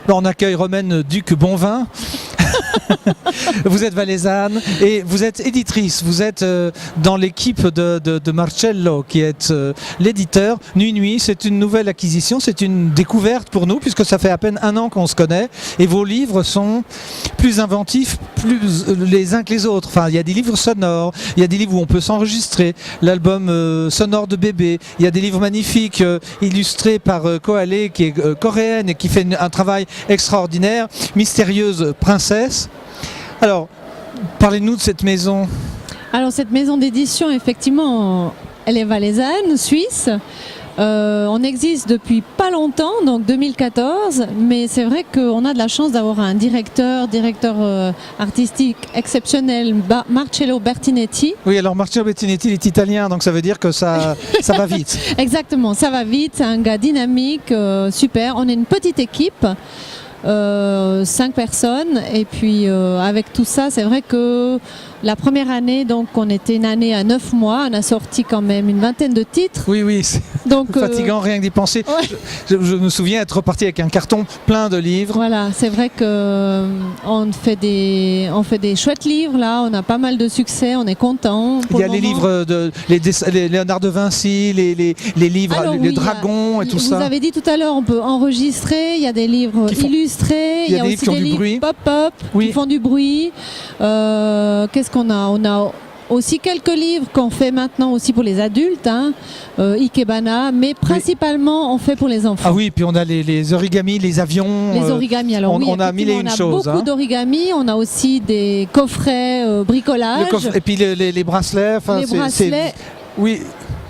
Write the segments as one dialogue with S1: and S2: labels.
S1: On accueille Romaine Duc-Bonvin. Vous êtes valaisanne et vous êtes éditrice. Vous êtes dans l'équipe de Marcello, qui est l'éditeur. Nuit, c'est une nouvelle acquisition, c'est une découverte pour nous, puisque ça fait à peine 1 an qu'on se connaît. Et vos livres sont plus inventifs, plus les uns que les autres. Enfin, il y a des livres sonores, il y a des livres où on peut s'enregistrer. L'album sonore de bébé. Il y a des livres magnifiques illustrés par Koale, qui est coréenne et qui fait un travail extraordinaire. Mystérieuse princesse. Alors, parlez-nous de cette maison.
S2: Alors, cette maison d'édition, effectivement, elle est valaisanne, suisse. On existe depuis pas longtemps, donc 2014, mais c'est vrai qu'on a de la chance d'avoir un directeur artistique exceptionnel, Marcello Bertinetti.
S1: Oui, alors Marcello Bertinetti il est italien, donc ça veut dire que ça va vite.
S2: Exactement, ça va vite, c'est un gars dynamique, super. On est une petite équipe. 5 personnes, et puis avec tout ça, c'est vrai que la première année, donc on était une année à 9 mois, on a sorti quand même une vingtaine de titres.
S1: Oui, c'est donc fatigant rien que d'y penser. Ouais. Je me souviens être reparti avec un carton plein de livres.
S2: Voilà, c'est vrai que on fait des chouettes livres là, on a pas mal de succès, on est content.
S1: Il y a les livres de les Léonard de Vinci, les livres, alors, les dragons et tout ça.
S2: Vous avez dit tout à l'heure, on peut enregistrer, il y a des livres illustrés, il y a aussi des livres pop-up qui font du bruit. Qu'est-ce qu'on a ? On a aussi quelques livres qu'on fait maintenant aussi pour les adultes, Ikebana, mais principalement on fait pour les enfants.
S1: Ah oui, puis on a les origamis, les avions.
S2: Les origamis, alors
S1: on a mille et une choses.
S2: On a beaucoup d'origamis, on a aussi des coffrets bricolage.
S1: Et puis les bracelets.
S2: Les bracelets.
S1: Oui.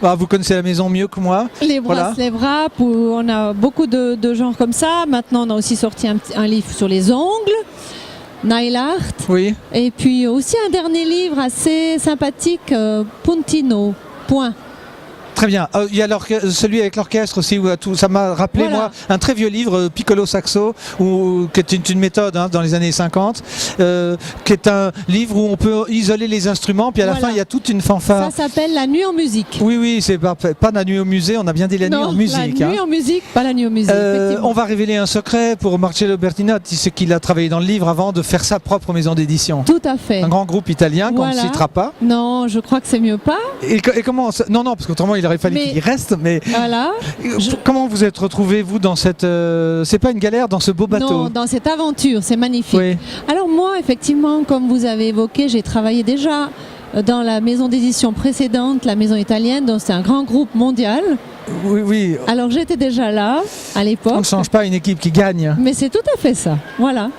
S1: Ah, vous connaissez la maison mieux que moi.
S2: Les bracelets wrap, on a beaucoup de genres comme ça. Maintenant, on a aussi sorti un livre sur les ongles. Nail art. Oui. Et puis aussi un dernier livre assez sympathique, Puntino. Point.
S1: Très bien. Il y a celui avec l'orchestre aussi, où ça m'a rappelé moi un très vieux livre, Piccolo Saxo, qui est une méthode dans les années 50, qui est un livre où on peut isoler les instruments, puis à la fin il y a toute une fanfare.
S2: Ça s'appelle La Nuit en musique.
S1: Oui, c'est pas la nuit au musée, on a bien dit la nuit en musique.
S2: La nuit en musique, pas la nuit au musée.
S1: On va révéler un secret pour Marcello Bertinetti, c'est qu'il a travaillé dans le livre avant de faire sa propre maison d'édition.
S2: Tout à fait.
S1: Un grand groupe italien qu'on ne citera pas.
S2: Non, je crois que c'est mieux pas.
S1: Et comment non, parce qu'autrement il aurait fallu qu'il y reste, mais
S2: voilà.
S1: Comment vous êtes retrouvés, vous, dans cette... c'est pas une galère, dans ce beau bateau?
S2: Non, dans cette aventure, c'est magnifique.
S1: Oui.
S2: Alors moi, effectivement, comme vous avez évoqué, j'ai travaillé déjà dans la maison d'édition précédente, la maison italienne, donc c'est un grand groupe mondial.
S1: Oui.
S2: Alors j'étais déjà là, à l'époque.
S1: On ne change pas une équipe qui gagne.
S2: Mais c'est tout à fait ça, voilà.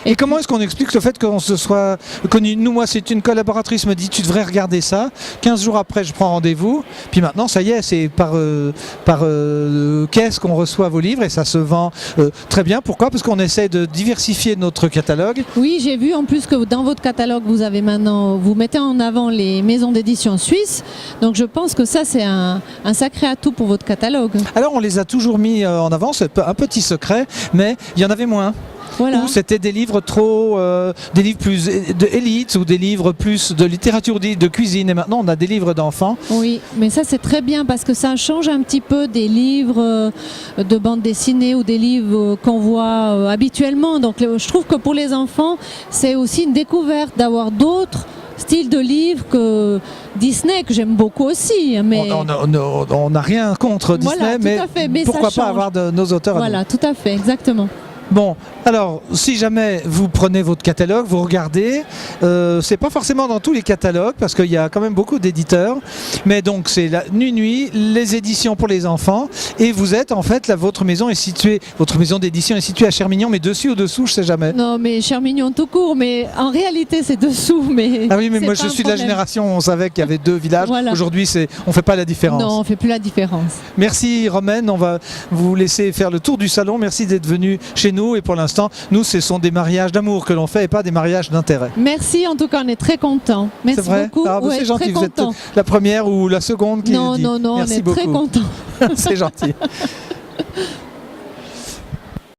S1: Et comment est-ce qu'on explique le fait qu'on se soit connu? Moi, c'est une collaboratrice me dit tu devrais regarder ça. 15 jours après, je prends rendez-vous. Puis maintenant, ça y est, c'est par caisse qu'on reçoit vos livres et ça se vend très bien. Pourquoi? Parce qu'on essaie de diversifier notre catalogue.
S2: Oui, j'ai vu en plus que dans votre catalogue, vous mettez en avant les maisons d'édition suisses. Donc je pense que ça, c'est un sacré atout pour votre catalogue.
S1: Alors, on les a toujours mis en avant. C'est un petit secret, mais il y en avait moins. Voilà. Ou c'était des livres des livres plus d'élite ou des livres plus de littérature de cuisine. Et maintenant, on a des livres d'enfants.
S2: Oui, mais ça, c'est très bien parce que ça change un petit peu des livres de bande dessinée ou des livres qu'on voit habituellement. Donc, je trouve que pour les enfants, c'est aussi une découverte d'avoir d'autres styles de livres que Disney, que j'aime beaucoup aussi. Mais...
S1: On n'a rien contre Disney, mais pourquoi pas avoir de nos auteurs à nous.
S2: Voilà, tout à fait, exactement.
S1: Bon, alors, si jamais vous prenez votre catalogue, vous regardez, c'est pas forcément dans tous les catalogues, parce qu'il y a quand même beaucoup d'éditeurs, mais donc c'est la Nuit, les éditions pour les enfants, et vous êtes, en fait, votre maison d'édition est située à Chermignon, mais dessus ou dessous, je sais jamais.
S2: Non, mais Chermignon tout court, mais en réalité, c'est dessous, mais...
S1: Ah oui, mais moi, je suis de la génération où on savait qu'il y avait 2 villages. Voilà. Aujourd'hui, on fait pas la différence.
S2: Non, on fait plus la différence.
S1: Merci, Romaine, on va vous laisser faire le tour du salon. Merci d'être venu chez nous. Et pour l'instant, nous, ce sont des mariages d'amour que l'on fait et pas des mariages d'intérêt.
S2: Merci, en tout cas, on est très contents. Merci beaucoup.
S1: C'est gentil, vous êtes la première ou la seconde qui le dit.
S2: Non,
S1: Merci
S2: on est
S1: beaucoup.
S2: très contents.
S1: C'est gentil.